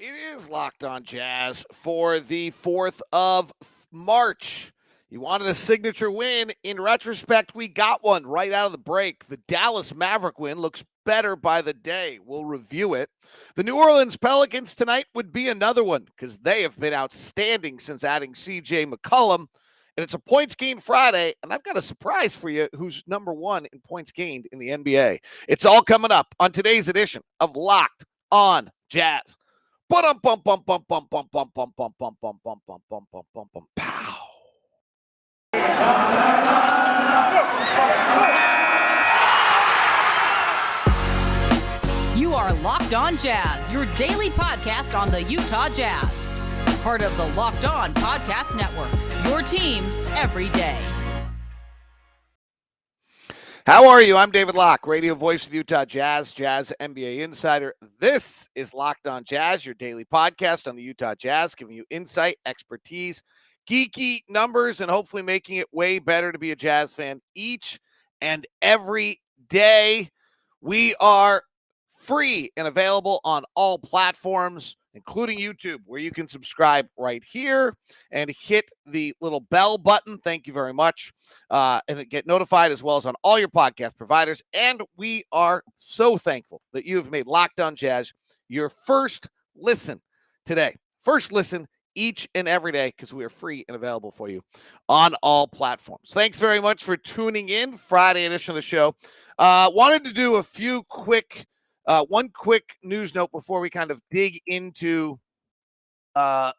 It is Locked On Jazz for the 4th of March. You wanted a signature win. In retrospect, we got one right out of the break. The Dallas Maverick win looks better by the day. We'll review it. The New Orleans Pelicans tonight would be another one because they have been outstanding since adding CJ McCollum. And it's a points gained Friday, and I've got a surprise for you who's number one in points gained in the NBA. It's all coming up on today's edition of Locked On Jazz. Bum bum bum bum bum bum bum bum bum bum bum bum bum bum bum bum bum pow. You are Locked On Jazz, your daily podcast on the Utah Jazz. Part of the Locked On Podcast Network, your team every day. How are you? I'm David Locke, radio voice of the Utah Jazz, Jazz NBA insider. This is Locked On Jazz, your daily podcast on the Utah Jazz, giving you insight, expertise, geeky numbers, and hopefully making it way better to be a Jazz fan each and every day. We are free and available on all platforms, including YouTube, where you can subscribe right here and hit the little bell button. Thank you very much. And get notified as well as on all your podcast providers. And we are so thankful that you have made Locked On Jazz your first listen today. First listen each and every day because we are free and available for you on all platforms. Thanks very much for tuning in. Friday edition of the show. Wanted to do a few quick one quick news note before we kind of dig into the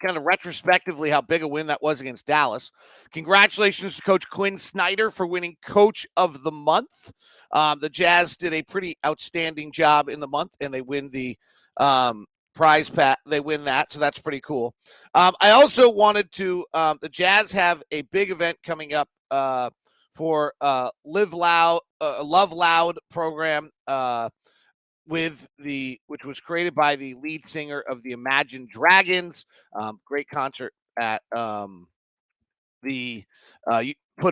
kind of retrospectively how big a win that was against Dallas. Congratulations to Coach Quinn Snyder for winning Coach of the Month. The Jazz did a pretty outstanding job in the month, and they win the prize pack. They win that, so that's pretty cool. I also wanted to the Jazz have a big event coming up for Live Loud, Love Loud program. Which was created by the lead singer of the Imagine Dragons. Great concert at put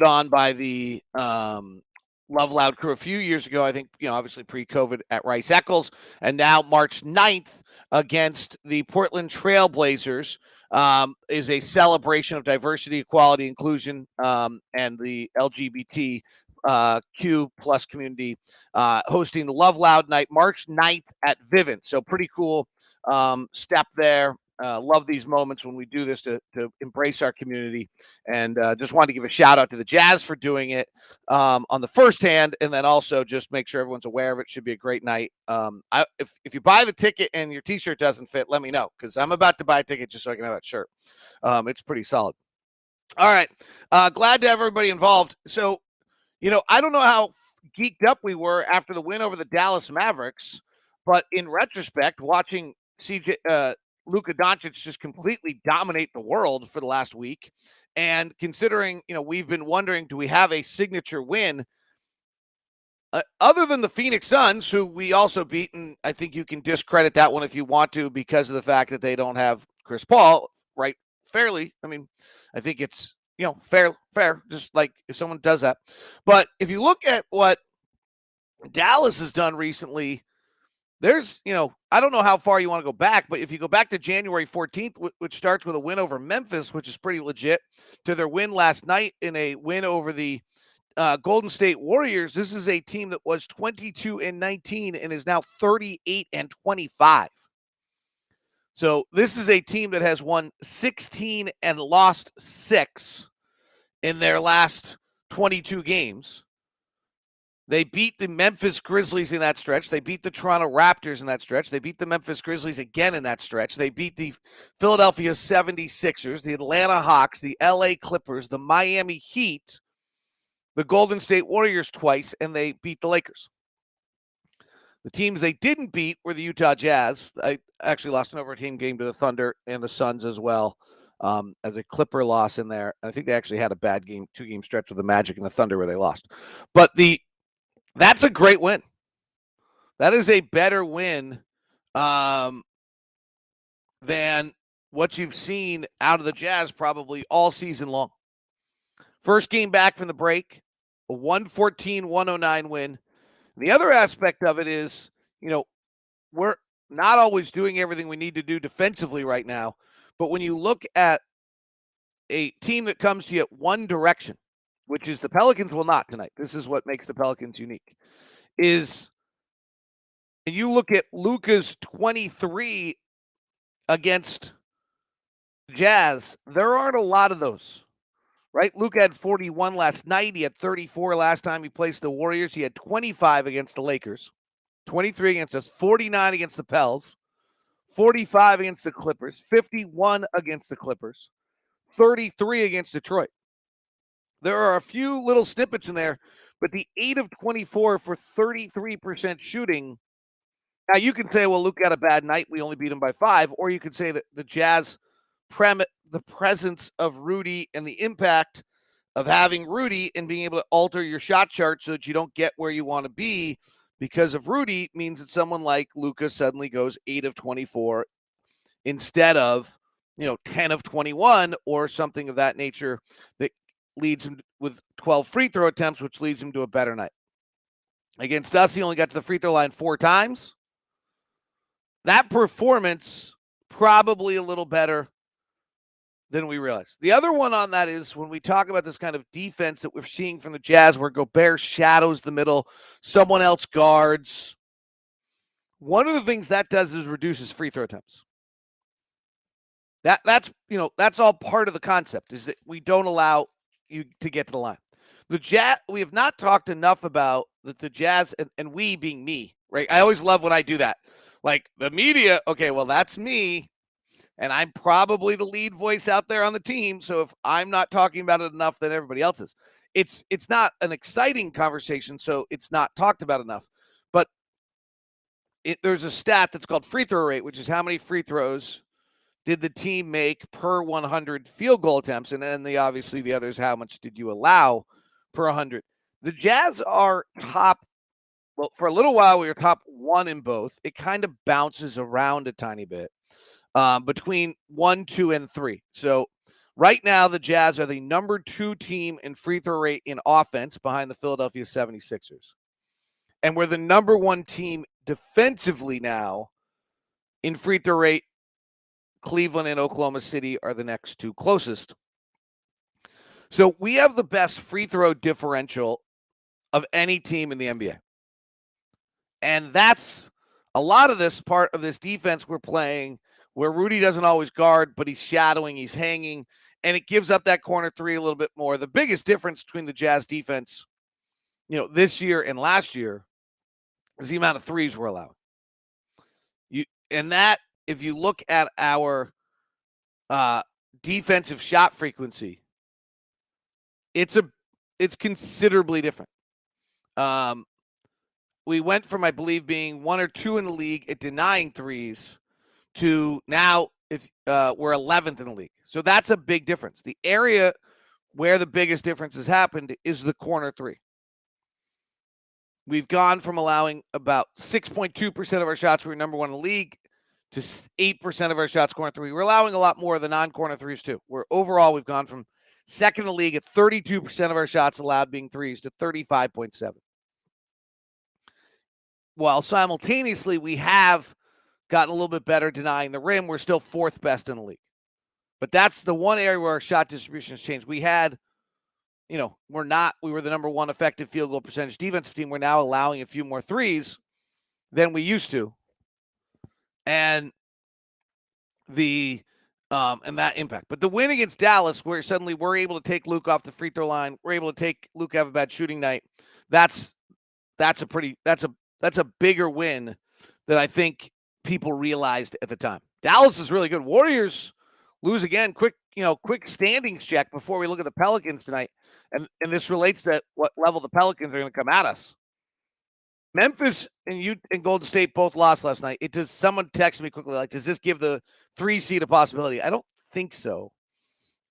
on by the Love Loud crew a few years ago. I think, obviously pre-COVID at Rice Eccles, and now March 9th against the Portland Trail Blazers is a celebration of diversity, equality, inclusion, and the LGBT Q plus community, hosting the Love Loud night March 9th at Vivint. So pretty cool step there. Love these moments when we do this to embrace our community, and just wanted to give a shout out to the Jazz for doing it on the first hand, and then also just make sure everyone's aware of it. Should be a great night. If you buy the ticket and your t-shirt doesn't fit, let me know, because I'm about to buy a ticket just so I can have that shirt. It's pretty solid. All right. Glad to have everybody involved. So, I don't know how geeked up we were after the win over the Dallas Mavericks, but in retrospect, watching Luka Doncic just completely dominate the world for the last week, and considering, we've been wondering, do we have a signature win? Other than the Phoenix Suns, who we also beat, and I think you can discredit that one if you want to because of the fact that they don't have Chris Paul, right? Fairly. I mean, I think it's, fair, just like if someone does that. But if you look at what Dallas has done recently, there's, I don't know how far you want to go back, but if you go back to January 14th, which starts with a win over Memphis, which is pretty legit, to their win last night in a win over the Golden State Warriors, this is a team that was 22-19 and is now 38-25. So this is a team that has won 16 and lost 6 in their last 22 games. They beat the Memphis Grizzlies in that stretch. They beat the Toronto Raptors in that stretch. They beat the Memphis Grizzlies again in that stretch. They beat the Philadelphia 76ers, the Atlanta Hawks, the LA Clippers, the Miami Heat, the Golden State Warriors twice, and they beat the Lakers. The teams they didn't beat were the Utah Jazz. I actually lost an overtime game to the Thunder and the Suns as well, as a Clipper loss in there. And I think they actually had a bad game, 2-game stretch with the Magic and the Thunder where they lost. But that's a great win. That is a better win than what you've seen out of the Jazz probably all season long. First game back from the break, a 114-109 win. The other aspect of it is, not always doing everything we need to do defensively right now. But when you look at a team that comes to you one direction, which is the Pelicans will not tonight. This is what makes the Pelicans unique. And you look at Luka's 23 against Jazz, there aren't a lot of those, right? Luka had 41 last night. He had 34 last time he placed the Warriors. He had 25 against the Lakers, 23 against us, 49 against the Pels, 45 against the Clippers, 51 against the Clippers, 33 against Detroit. There are a few little snippets in there, but the 8 of 24 for 33% shooting. Now, you can say, well, Luke had a bad night. We only beat him by 5. Or you could say that the Jazz, the presence of Rudy and the impact of having Rudy and being able to alter your shot chart so that you don't get where you want to be because of Rudy means that someone like Luka suddenly goes 8 of 24 instead of, 10 of 21 or something of that nature that leads him with 12 free throw attempts, which leads him to a better night. Against us, he only got to the free throw line 4 times. That performance, probably a little better than we realized. The other one on that is when we talk about this kind of defense that we're seeing from the Jazz where Gobert shadows the middle, someone else guards. One of the things that does is reduces free throw attempts. That's all part of the concept is that we don't allow you to get to the line. The Jazz, we have not talked enough about that the Jazz, and we being me, right? I always love when I do that. Like the media, okay, well, that's me, and I'm probably the lead voice out there on the team. So if I'm not talking about it enough, then everybody else is. It's not an exciting conversation, so it's not talked about enough. But there's a stat that's called free throw rate, which is how many free throws did the team make per 100 field goal attempts? And then obviously the others, how much did you allow per 100? The Jazz are top. Well, for a little while, we were top 1 in both. It kind of bounces around a tiny bit between 1, 2, and 3. So right now, the Jazz are the number 2 team in free throw rate in offense behind the Philadelphia 76ers. And we're the number 1 team defensively now in free throw rate. Cleveland and Oklahoma City are the next 2 closest. So we have the best free throw differential of any team in the NBA. And that's a lot of this part of this defense we're playing where Rudy doesn't always guard, but he's shadowing, he's hanging, and it gives up that corner 3 a little bit more. The biggest difference between the Jazz defense, this year and last year is the amount of threes we're allowing. If you look at our defensive shot frequency, it's considerably different. We went from, I believe, being 1 or 2 in the league at denying threes to now we're 11th in the league. So that's a big difference. The area where the biggest difference has happened is the corner 3. We've gone from allowing about 6.2% of our shots, we were number 1 in the league, to 8% of our shots corner 3. We're allowing a lot more of the non-corner threes too. Overall, we've gone from 2nd in the league at 32% of our shots allowed being threes to 35.7. While simultaneously, we have gotten a little bit better denying the rim. We're still 4th best in the league. But that's the one area where our shot distribution has changed. We had, we were the number 1 effective field goal percentage defensive team. We're now allowing a few more threes than we used to. And and that impact. But the win against Dallas, where suddenly we're able to take Luke off the free throw line, we're able to take Luke have a bad shooting night. That's a bigger win than I think people realized at the time. Dallas is really good. Warriors lose again. Quick standings check before we look at the Pelicans tonight. And this relates to what level the Pelicans are going to come at us. Memphis and Golden State both lost last night. Someone texted me quickly, like, does this give the 3 seed a possibility? I don't think so.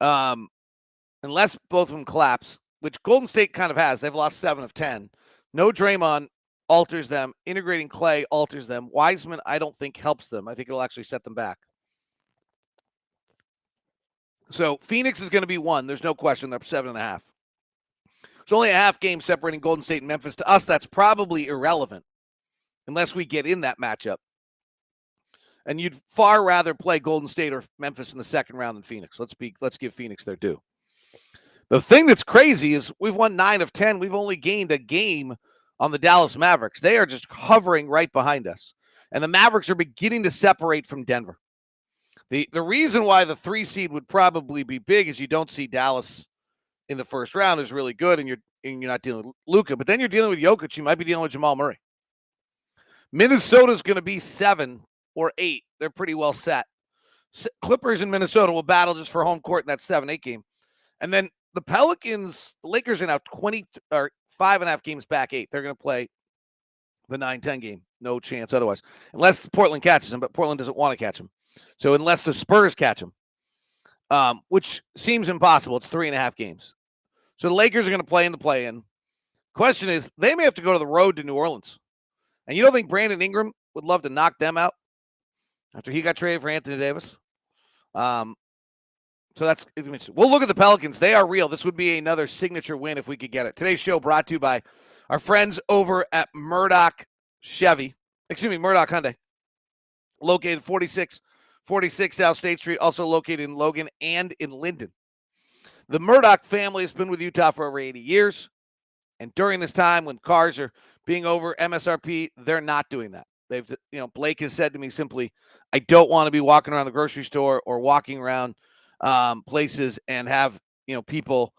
Unless both of them collapse, which Golden State kind of has. They've lost 7 of 10. No Draymond alters them. Integrating Clay alters them. Wiseman, I don't think helps them. I think it'll actually set them back. So Phoenix is going to be 1. There's no question. They're up 7.5. There's only a half game separating Golden State and Memphis. To us, that's probably irrelevant unless we get in that matchup. And you'd far rather play Golden State or Memphis in the second round than Phoenix. Let's give Phoenix their due. The thing that's crazy is we've won 9 of 10. We've only gained a game on the Dallas Mavericks. They are just hovering right behind us. And the Mavericks are beginning to separate from Denver. The reason why the 3 seed would probably be big is you don't see Dallas in the first round is really good, and you're not dealing with Luka, but then you're dealing with Jokic. You might be dealing with Jamal Murray. Minnesota's going to be 7 or 8. They're pretty well set. Clippers in Minnesota will battle just for home court in that 7-8 game. And then the Pelicans, the Lakers are now 20 or 5.5 games back 8. They're going to play the 9-10 game. No chance otherwise. Unless Portland catches them, but Portland doesn't want to catch them. So unless the Spurs catch them, which seems impossible. It's 3.5 games. So the Lakers are going to play in the play-in. Question is, they may have to go to the road to New Orleans. And you don't think Brandon Ingram would love to knock them out after he got traded for Anthony Davis? So that's we'll look at the Pelicans. They are real. This would be another signature win if we could get it. Today's show brought to you by our friends over at Murdoch Hyundai, located 4646 South State Street, also located in Logan and in Linden. The Murdoch family has been with Utah for over 80 years, and during this time when cars are being over MSRP, they're not doing that. Blake has said to me simply, I don't want to be walking around the grocery store or walking around places and have, people,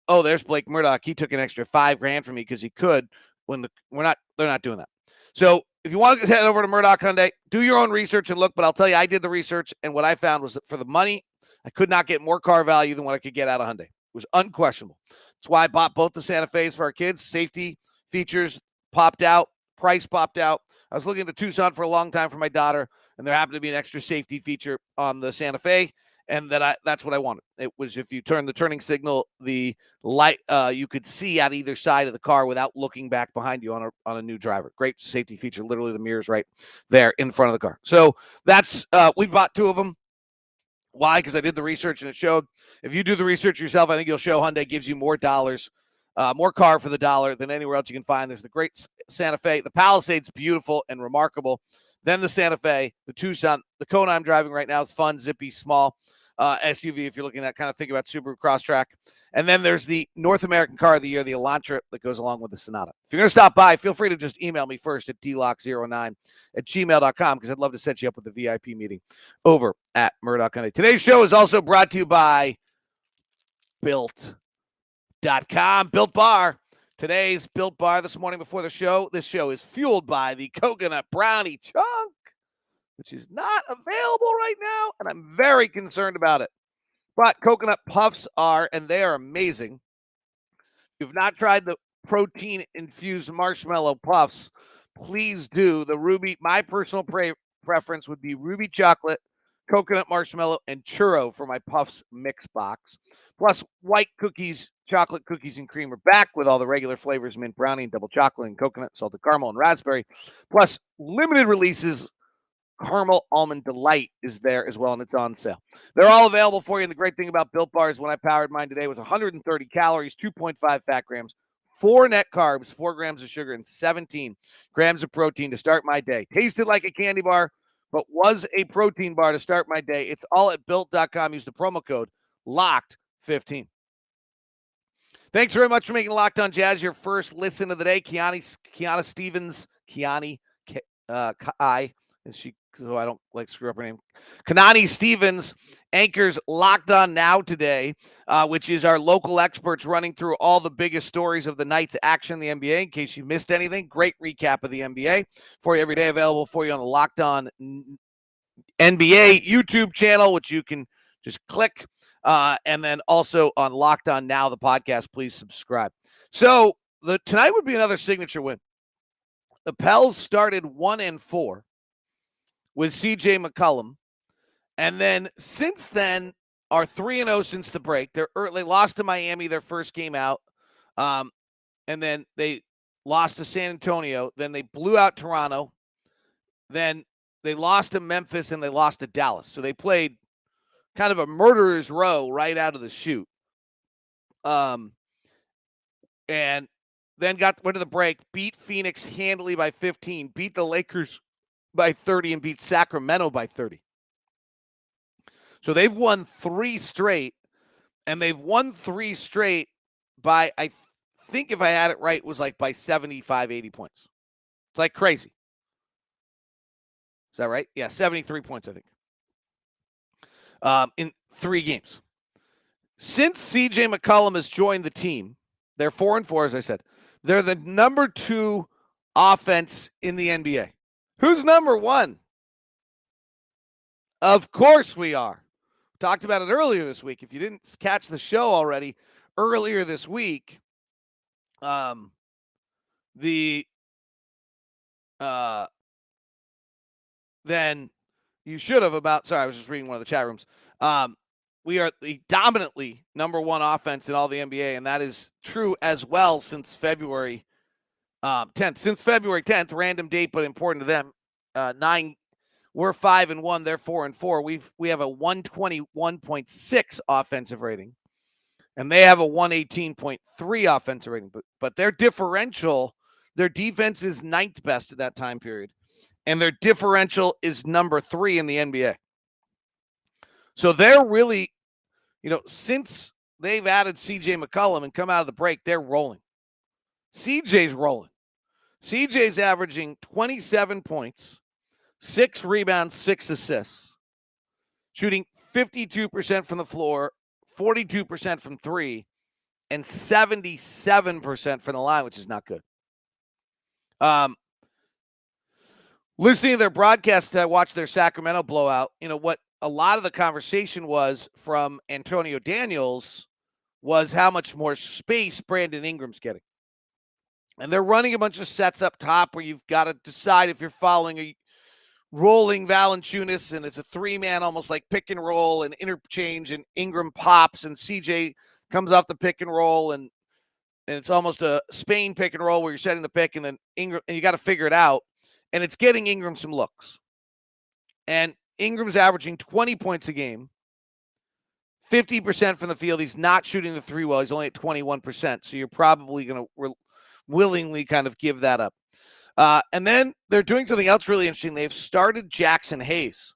there's Blake Murdoch. He took an extra $5,000 from me because he could they're not doing that. So if you want to head over to Murdoch Hyundai, do your own research and look, but I'll tell you, I did the research, and what I found was that for the money, I could not get more car value than what I could get out of Hyundai. It was unquestionable. That's why I bought both the Santa Fe's for our kids. Safety features popped out, price popped out. I was looking at the Tucson for a long time for my daughter, and there happened to be an extra safety feature on the Santa Fe, and that's what I wanted. It was if you turn the turning signal, the light you could see at either side of the car without looking back behind you on a new driver. Great safety feature. Literally, the mirror's right there in front of the car. So that's we bought 2 of them. Why? Because I did the research, and it showed if you do the research yourself, I think you'll show Hyundai gives you more dollars, more car for the dollar than anywhere else you can find. There's the great Santa Fe. The Palisade's beautiful and remarkable. Then the Santa Fe, the Tucson, the Kona I'm driving right now is fun, zippy, small SUV if you're looking at kind of think about Subaru Crosstrek. And then there's the North American Car of the Year, the Elantra, that goes along with the Sonata. If you're going to stop by, feel free to just email me first at dlock09@gmail.com because I'd love to set you up with a VIP meeting over at Murdoch Hyundai. Today's show is also brought to you by Built.com. Built Bar. Today's Built Bar this morning before the show. This show is fueled by the Coconut Brownie Chunk, which is not available right now, and I'm very concerned about it. But coconut puffs are, and they are amazing. If you've not tried the protein-infused marshmallow puffs, please do. My personal preference would be ruby chocolate, coconut marshmallow, and churro for my puffs mix box. Plus, white cookies, chocolate cookies and cream are back with all the regular flavors, mint brownie, and double chocolate, and coconut, salted caramel, and raspberry. Plus, limited releases, Caramel Almond Delight is there as well, and it's on sale. They're all available for you, and the great thing about Built Bars, when I powered mine today, was 130 calories, 2.5 fat grams, 4 net carbs, 4 grams of sugar, and 17 grams of protein to start my day. Tasted like a candy bar, but was a protein bar to start my day. It's all at Built.com. Use the promo code LOCKED15. Thanks very much for making Locked On Jazz your first listen of the day. Kiani Stevens, so I don't screw up her name. Kanani Stevens anchors Locked On Now today, which is our local experts running through all the biggest stories of the night's action in the NBA. In case you missed anything, great recap of the NBA for you every day, available for you on the Locked On NBA YouTube channel, which you can just click, and then also on Locked On Now, the podcast. Please subscribe. So tonight would be another signature win. The Pels started 1-4. With CJ McCollum, and then since then are 3-0 since the break. They lost to Miami their first game out, and then they lost to San Antonio. Then they blew out Toronto. Then they lost to Memphis, and they lost to Dallas. So they played kind of a murderer's row right out of the chute. And then went to the break, beat Phoenix handily by 15, beat the Lakers by 30 and beat Sacramento by 30. So they've won 3 straight, and they've won 3 straight by, I think if I had it right, was like by 75, 80 points. It's like crazy. Is that right? Yeah, 73 points, I think. In 3 games. Since CJ McCollum has joined the team, they're 4-4, as I said. They're the number 2 offense in the NBA. Who's number 1? Of course we are. Talked about it earlier this week. If you didn't catch the show already, earlier this week, then you should have about, sorry, I was just reading one of the chat rooms. We are the dominantly number 1 offense in all the NBA, and that is true as well since February 10th. Since February 10th, random date, but important to them. We're 5-1, they're 4-4. We have a 121.6 offensive rating, and they have a 118.3 offensive rating. But their differential, their defense is 9th best at that time period, and their differential is number 3 in the NBA. So they're really, since they've added CJ McCollum and come out of the break, they're rolling. CJ's rolling. CJ's averaging 27 points, 6 rebounds, 6 assists, shooting 52% from the floor, 42% from 3, and 77% from the line, which is not good. Listening to their broadcast, I watched their Sacramento blowout. What a lot of the conversation was from Antonio Daniels was how much more space Brandon Ingram's getting. And they're running a bunch of sets up top where you've got to decide if you're following a rolling Valanciunas, and it's a 3-man almost like pick and roll and interchange, and Ingram pops and CJ comes off the pick and roll, and it's almost a Spain pick and roll where you're setting the pick, and then Ingram, and you got to figure it out. And it's getting Ingram some looks. And Ingram's averaging 20 points a game, 50% from the field. He's not shooting the 3 well. He's only at 21%. So you're probably going to willingly kind of give that up. And then they're doing something else really interesting. They've started Jackson Hayes.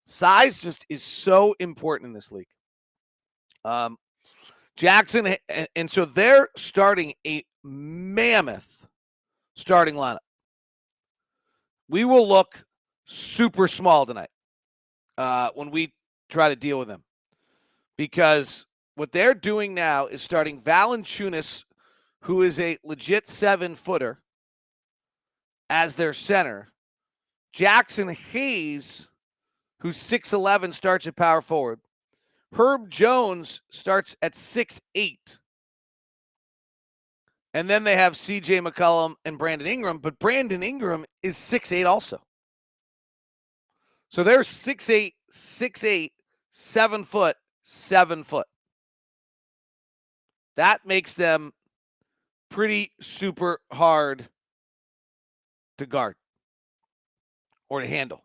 Size just is so important in this league. Jackson, and so they're starting a mammoth starting lineup. We will look super small tonight when we try to deal with them, because what they're doing now is starting Valanciunas, who is a legit 7-footer, as their center. Jackson Hayes, who's 6'11", starts at power forward. Herb Jones starts at 6'8". And then they have CJ McCollum and Brandon Ingram, but Brandon Ingram is 6'8" also. So they're 6'8", 6'8", 7 foot, 7 foot. That makes them pretty super hard to guard or to handle.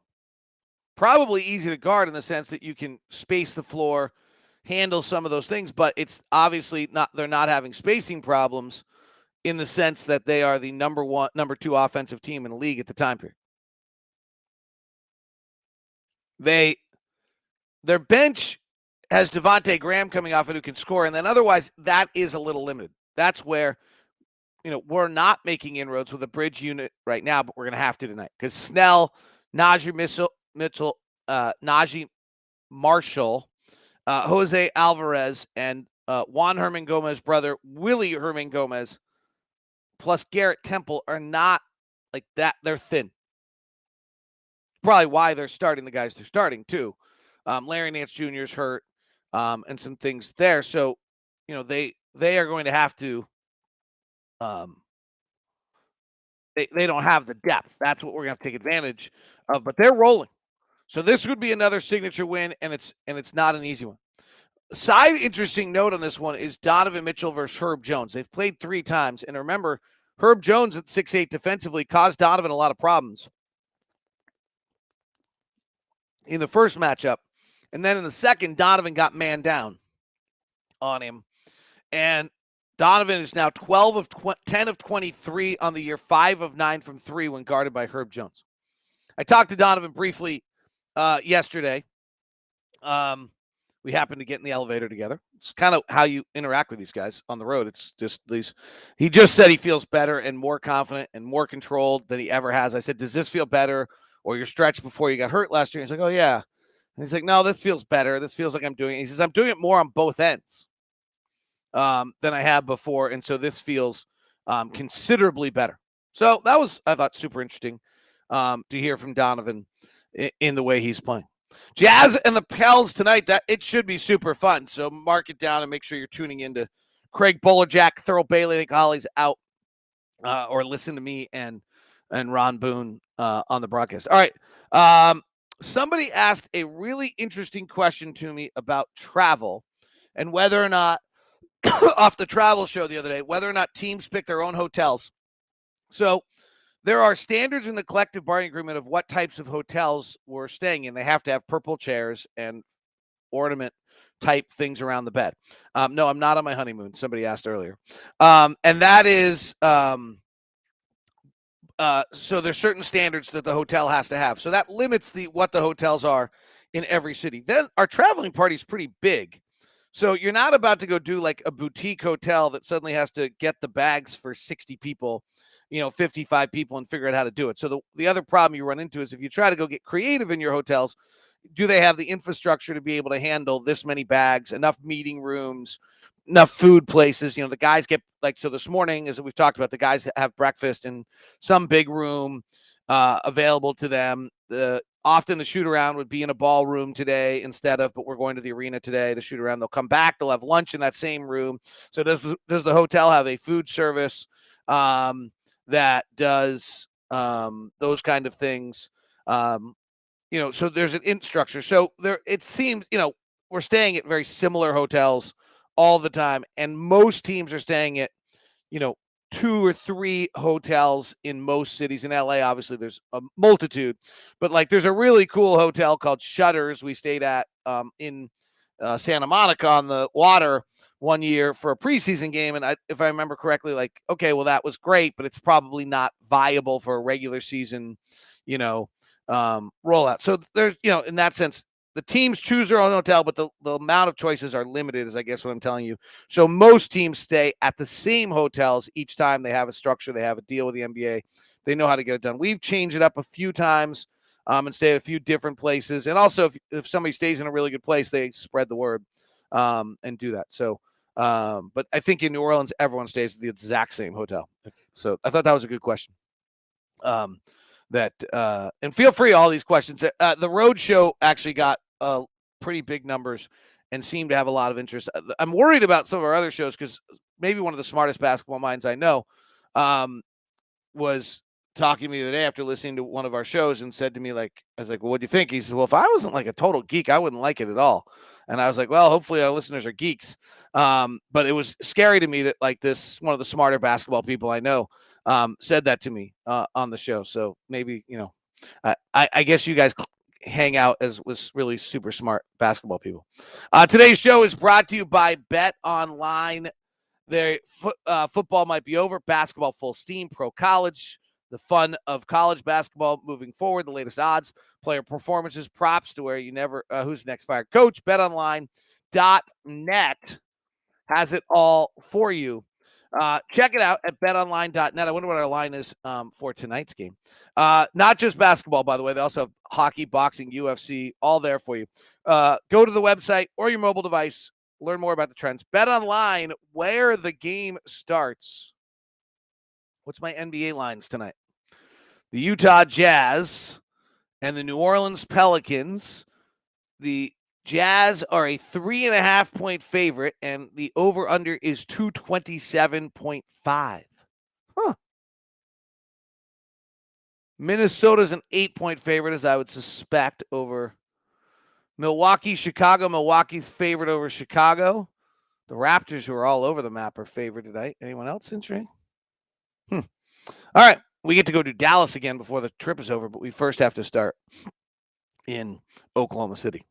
Probably easy to guard in the sense that you can space the floor, handle some of those things, but it's obviously not, they're not having spacing problems in the sense that they are the number 2 offensive team in the league at the time period. Their bench has Devontae Graham coming off and who can score, and then otherwise that is a little limited. That's where, we're not making inroads with a bridge unit right now, but we're going to have to tonight because Snell, Najee Marshall, Jose Alvarez, and Juan Herman Gomez brother, Willie Herman Gomez, plus Garrett Temple are not like that. They're thin. Probably why they're starting the guys they're starting too. Larry Nance Jr. is hurt, and some things there. So, they are going to have to. They don't have the depth. That's what we're going to have to take advantage of. But they're rolling. So this would be another signature win, and it's not an easy one. Side interesting note on this one is Donovan Mitchell versus Herb Jones. They've played 3 times, and remember, Herb Jones at 6'8" defensively caused Donovan a lot of problems in the first matchup. And then in the second, Donovan got man down on him. And Donovan is now 10 of 23 on the year, 5 of 9 from 3 when guarded by Herb Jones. I talked to Donovan briefly yesterday. We happened to get in the elevator together. It's kind of how you interact with these guys on the road. It's just these. He just said he feels better and more confident and more controlled than he ever has. I said, does this feel better or your stretch before you got hurt last year? He's like, oh, yeah. And he's like, no, this feels better. This feels like I'm doing it. He says, I'm doing it more on both ends than I have before. And so this feels considerably better. So that was, I thought, super interesting to hear from Donovan in the way he's playing. Jazz and the Pels tonight, that it should be super fun. So mark it down and make sure you're tuning into Craig Bolerjack, Thurl Bailey. I think Holly's out, or listen to me and Ron Boone on the broadcast. All right. Somebody asked a really interesting question to me about travel and whether or not, off the travel show the other day, whether or not teams pick their own hotels. So there are standards in the collective bargaining agreement of what types of hotels we're staying in. They have to have purple chairs and ornament type things around the bed. No, I'm not on my honeymoon. Somebody asked earlier. And that is, so there's certain standards that the hotel has to have. So that limits what the hotels are in every city. Then our traveling party is pretty big. So you're not about to go do like a boutique hotel that suddenly has to get the bags for 60 people, 55 people and figure out how to do it. So the other problem you run into is if you try to go get creative in your hotels, do they have the infrastructure to be able to handle this many bags, enough meeting rooms, enough food places? The guys get so this morning, as we've talked about, the guys have breakfast in some big room available to them. Often the shoot around would be in a ballroom today but we're going to the arena today to shoot around. They'll come back. They'll have lunch in that same room. So does the hotel have a food service that does those kind of things? So there's an infrastructure. So it seems, we're staying at very similar hotels all the time. And most teams are staying at, 2 or 3 hotels in most cities. In LA, obviously there's a multitude, but there's a really cool hotel called Shutters we stayed at in Santa Monica on the water one year for a preseason game. And if I remember correctly, okay, well, that was great, but it's probably not viable for a regular season, rollout. So there's, in that sense, the teams choose their own hotel, but the amount of choices are limited, is I guess what I'm telling you. So most teams stay at the same hotels each time. They have a structure. They have a deal with the NBA. They know how to get it done. We've changed it up a few times and stayed at a few different places. And also, if somebody stays in a really good place, they spread the word and do that. So, but I think in New Orleans, everyone stays at the exact same hotel. So I thought that was a good question. And feel free, all these questions. The road show actually got pretty big numbers and seemed to have a lot of interest. I'm worried about some of our other shows because maybe one of the smartest basketball minds I know was talking to me the day after listening to one of our shows and said to me, I was like, well, what do you think? He said, well, if I wasn't a total geek, I wouldn't like it at all. And I was like, well, hopefully our listeners are geeks. But it was scary to me that this one of the smarter basketball people I know said that to me on the show. So maybe, I guess you guys hang out with really super smart basketball people. Today's show is brought to you by Bet Online. Football might be over. Basketball full steam. Pro college. The fun of college basketball moving forward. The latest odds, player performances, props to where you never who's next fired coach. BetOnline.net has it all for you. Check it out at betonline.net. I wonder what our line is for tonight's game. Not just basketball, by the way. They also have hockey, boxing, UFC, all there for you. Go to the website or your mobile device. Learn more about the trends. BetOnline, where the game starts. What's my NBA lines tonight? The Utah Jazz and the New Orleans Pelicans. The Jazz are a 3.5-point favorite, and the over-under is 227.5. Huh. Minnesota's an 8-point favorite, as I would suspect, over Milwaukee, Chicago. Milwaukee's favorite over Chicago. The Raptors, who are all over the map, are favored tonight. Anyone else interesting? All right. We get to go to Dallas again before the trip is over, but we first have to start in Oklahoma City.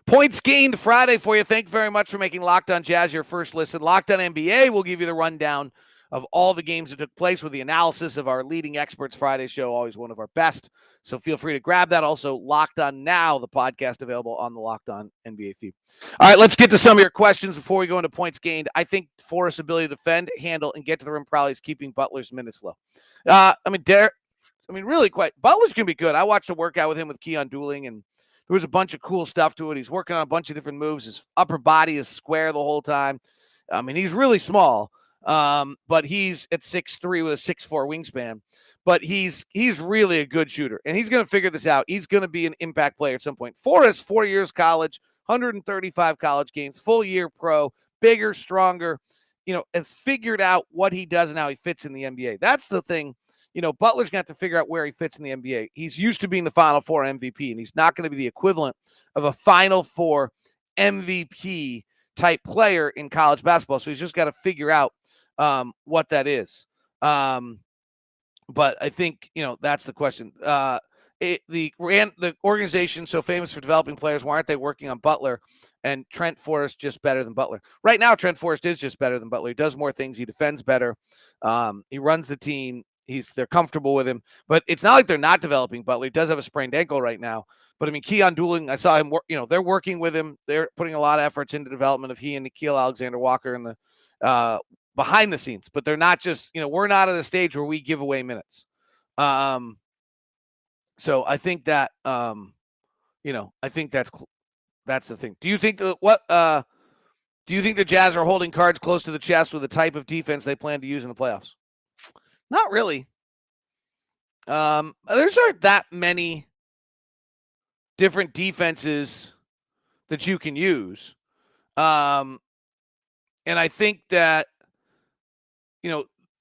Points gained Friday for you. Thank you very much for making Locked On Jazz your first listen. Locked On NBA will give you the rundown of all the games that took place with the analysis of our leading experts Friday show, always one of our best. So feel free to grab that. Also, Locked On Now, the podcast available on the Locked On NBA feed. All right, let's get to some of your questions before we go into points gained. I think Forrest's ability to defend, handle, and get to the rim probably is keeping Butler's minutes low. Really quite. Butler's going to be good. I watched a workout with him with Keon Dooling, and there was a bunch of cool stuff to it. He's working on a bunch of different moves. His upper body is square the whole time. He's really small, but he's at 6'3" with a 6'4" wingspan. But he's really a good shooter, and he's going to figure this out. He's going to be an impact player at some point. Forrest, 4 years college, 135 college games, full year pro, bigger, stronger, has figured out what he does and how he fits in the NBA. That's the thing. Butler's going to have to figure out where he fits in the NBA. He's used to being the Final Four MVP, and he's not going to be the equivalent of a Final Four MVP type player in college basketball. So he's just got to figure out what that is. But I think, that's the question. The organization so famous for developing players, why aren't they working on Butler? And Trent Forrest just better than Butler? Right now, Trent Forrest is just better than Butler. He does more things. He defends better. He runs the team. They're comfortable with him. But it's not like they're not developing Butler. He does have a sprained ankle right now. But, Keon Dooling, I saw him work. They're working with him. They're putting a lot of efforts into development of he and Nickeil Alexander-Walker in the behind the scenes. But they're not just, we're not at a stage where we give away minutes. So I think that, I think that's the thing. Do you think the Jazz are holding cards close to the chest with the type of defense they plan to use in the playoffs? Not really. There's aren't that many different defenses that you can use. And I think that,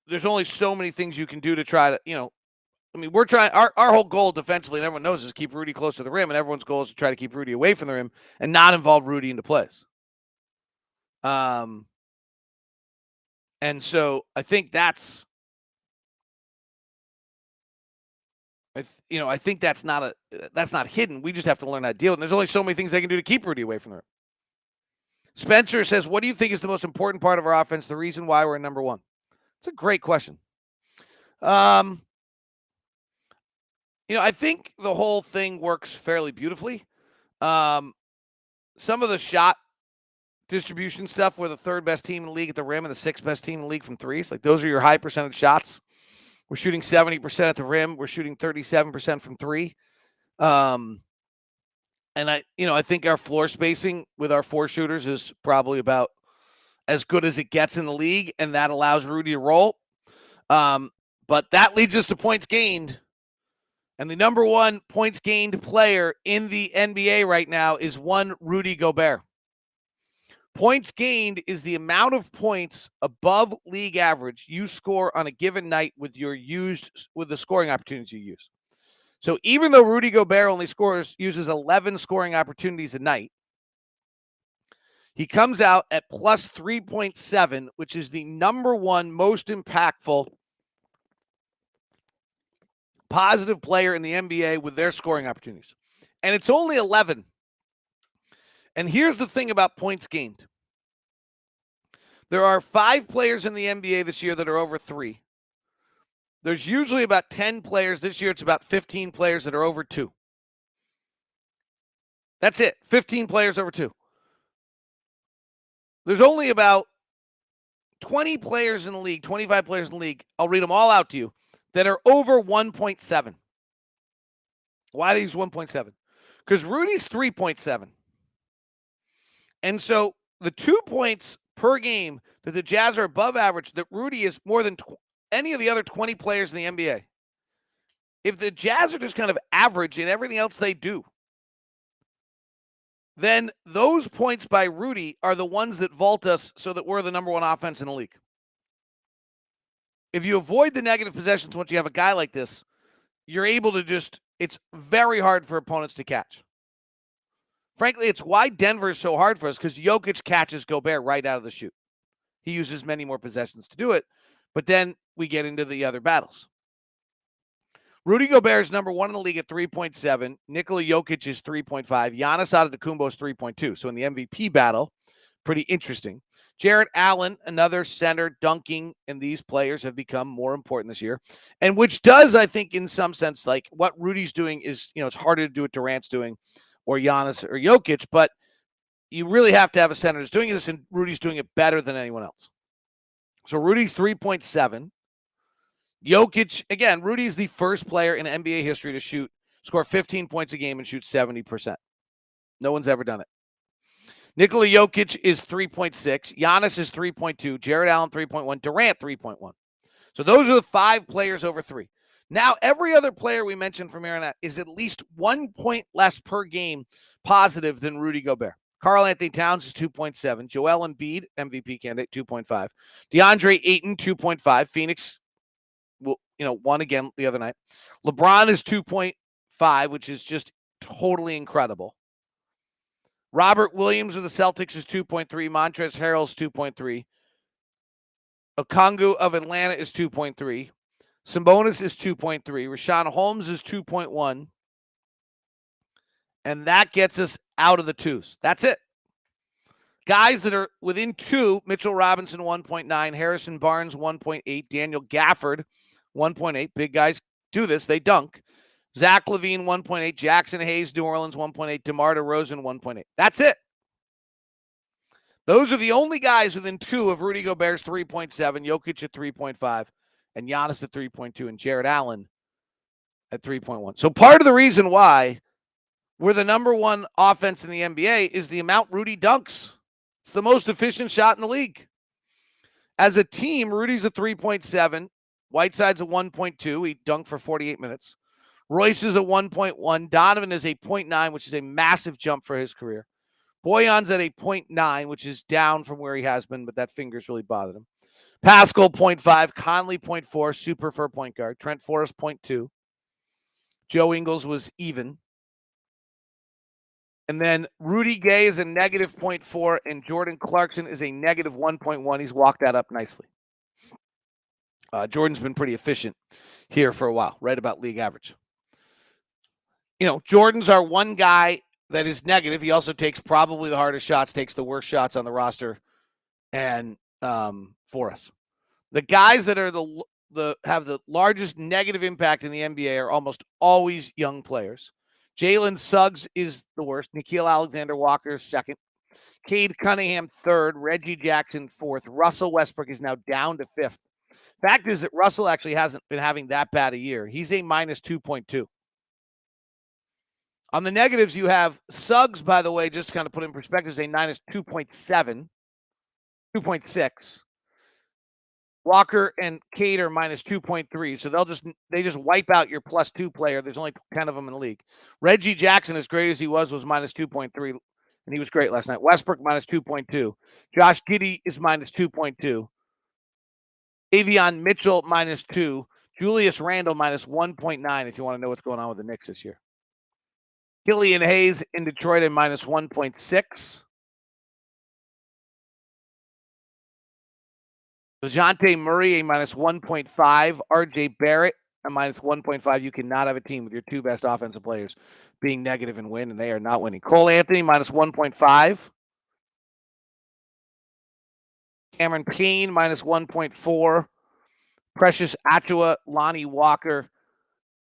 there's only so many things you can do to try to, we're trying, our whole goal defensively, and everyone knows, is keep Rudy close to the rim, and everyone's goal is to try to keep Rudy away from the rim and not involve Rudy into plays. And so I think that's, I think that's not hidden. We just have to learn how to deal with it. And there's only so many things they can do to keep Rudy away from the rim. Spencer says, what do you think is the most important part of our offense, the reason why we're number one? It's a great question. I think the whole thing works fairly beautifully. Some of the shot distribution stuff, we're the third best team in the league at the rim and the sixth best team in the league from threes. Like, those are your high percentage shots. We're shooting 70% at the rim. We're shooting 37% from three. And I think our floor spacing with our four shooters is probably about as good as it gets in the league, and that allows Rudy to roll. But that leads us to points gained. And the number one points gained player in the NBA right now is one Rudy Gobert. Points gained is the amount of points above league average you score on a given night with the scoring opportunities you use. So even though Rudy Gobert only uses 11 scoring opportunities a night, he comes out at plus 3.7, which is the number one most impactful positive player in the NBA with their scoring opportunities. And it's only 11. And here's the thing about points gained. There are 5 players in the NBA this year that are over 3. There's usually about 10 players. This year it's about 15 players that are over 2. That's it. 15 players over 2. There's only about 20 players in the league, 25 players in the league, I'll read them all out to you, that are over 1.7. Why do you use 1.7? Because Rudy's 3.7. And so the 2 points per game that the Jazz are above average, that Rudy is more than any of the other 20 players in the NBA. If the Jazz are just kind of average in everything else they do, then those points by Rudy are the ones that vault us so that we're the number one offense in the league. If you avoid the negative possessions once you have a guy like this, you're able to it's very hard for opponents to catch. Frankly, it's why Denver is so hard for us, because Jokic catches Gobert right out of the chute. He uses many more possessions to do it, but then we get into the other battles. Rudy Gobert is number one in the league at 3.7. Nikola Jokic is 3.5. Giannis Antetokounmpo is 3.2. So in the MVP battle pretty interesting. Jarrett Allen, another center dunking, and these players have become more important this year. And which does, I think, in some sense, like what Rudy's doing is, it's harder to do what Durant's doing or Giannis or Jokic, but you really have to have a center that's doing this, and Rudy's doing it better than anyone else. So Rudy's 3.7. Jokic, again, Rudy's the first player in NBA history to score 15 points a game and shoot 70%. No one's ever done it. Nikola Jokic is 3.6. Giannis is 3.2. Jarrett Allen, 3.1. Durant, 3.1. So those are the 5 players over 3. Now, every other player we mentioned from here on out is at least 1 point less per game positive than Rudy Gobert. Karl Anthony Towns is 2.7. Joel Embiid, MVP candidate, 2.5. DeAndre Ayton, 2.5. Phoenix, won again the other night. LeBron is 2.5, which is just totally incredible. Robert Williams of the Celtics is 2.3. Montrezl Harrell's 2.3. Okongwu of Atlanta is 2.3. Sabonis is 2.3. Rashawn Holmes is 2.1. And that gets us out of the 2s. That's it. Guys that are within 2, Mitchell Robinson 1.9, Harrison Barnes 1.8, Daniel Gafford 1.8. Big guys do this. They dunk. Zach LaVine, 1.8. Jackson Hayes, New Orleans, 1.8. DeMar DeRozan, 1.8. That's it. Those are the only guys within 2 of Rudy Gobert's 3.7, Jokic at 3.5, and Giannis at 3.2, and Jarrett Allen at 3.1. So part of the reason why we're the number 1 offense in the NBA is the amount Rudy dunks. It's the most efficient shot in the league. As a team, Rudy's a 3.7. Whiteside's a 1.2. He dunked for 48 minutes. Royce is a 1.1. Donovan is a 0.9, which is a massive jump for his career. Boyan's at a 0.9, which is down from where he has been, but that finger's really bothered him. Pascal, 0.5. Conley, 0.4. Super for point guard. Trent Forrest, 0.2. Joe Ingles was even. And then Rudy Gay is a negative 0.4, and Jordan Clarkson is a negative 1.1. He's walked that up nicely. Jordan's been pretty efficient here for a while, right about league average. Jordan's our one guy that is negative. He also takes probably the hardest shots, takes the worst shots on the roster, and for us. The guys that are have the largest negative impact in the NBA are almost always young players. Jalen Suggs is the worst. Nickeil Alexander-Walker is second. Cade Cunningham third. Reggie Jackson fourth. Russell Westbrook is now down to fifth. Fact is that Russell actually hasn't been having that bad a year. He's a minus 2.2. On the negatives, you have Suggs, by the way, just to kind of put it in perspective, is a minus 2.7, 2.6. Walker and Cade are minus 2.3, so they just wipe out your plus 2 player. There's only 10 of them in the league. Reggie Jackson, as great as he was minus 2.3, and he was great last night. Westbrook, minus 2.2. Josh Giddey is minus 2.2. Davion Mitchell, minus 2. Julius Randle, minus 1.9, if you want to know what's going on with the Knicks this year. Killian Hayes in Detroit at minus 1.6. DeJounte Murray, a minus 1.5. RJ Barrett, a minus 1.5. You cannot have a team with your 2 best offensive players being negative and win, and they are not winning. Cole Anthony, minus 1.5. Cameron Payne, minus 1.4. Precious Achiuwa, Lonnie Walker,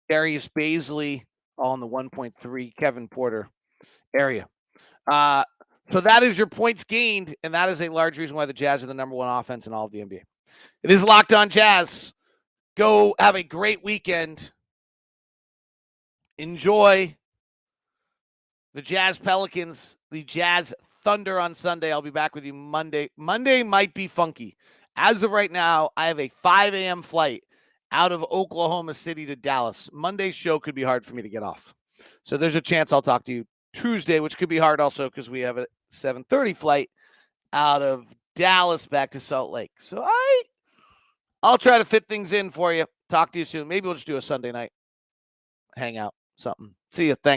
Darius Baisley, all in the 1.3. Kevin Porter area. So that is your points gained, and that is a large reason why the Jazz are the number 1 offense in all of the NBA. It is Locked On Jazz. Go have a great weekend. Enjoy the Jazz Pelicans, the Jazz Thunder on Sunday. I'll be back with you Monday. Monday might be funky. As of right now, I have a 5 a.m. flight out of Oklahoma City to Dallas. Monday's show could be hard for me to get off. So there's a chance I'll talk to you Tuesday, which could be hard also because we have a 7:30 flight out of Dallas back to Salt Lake. So I'll try to fit things in for you. Talk to you soon. Maybe we'll just do a Sunday night hangout, something. See you. Thanks.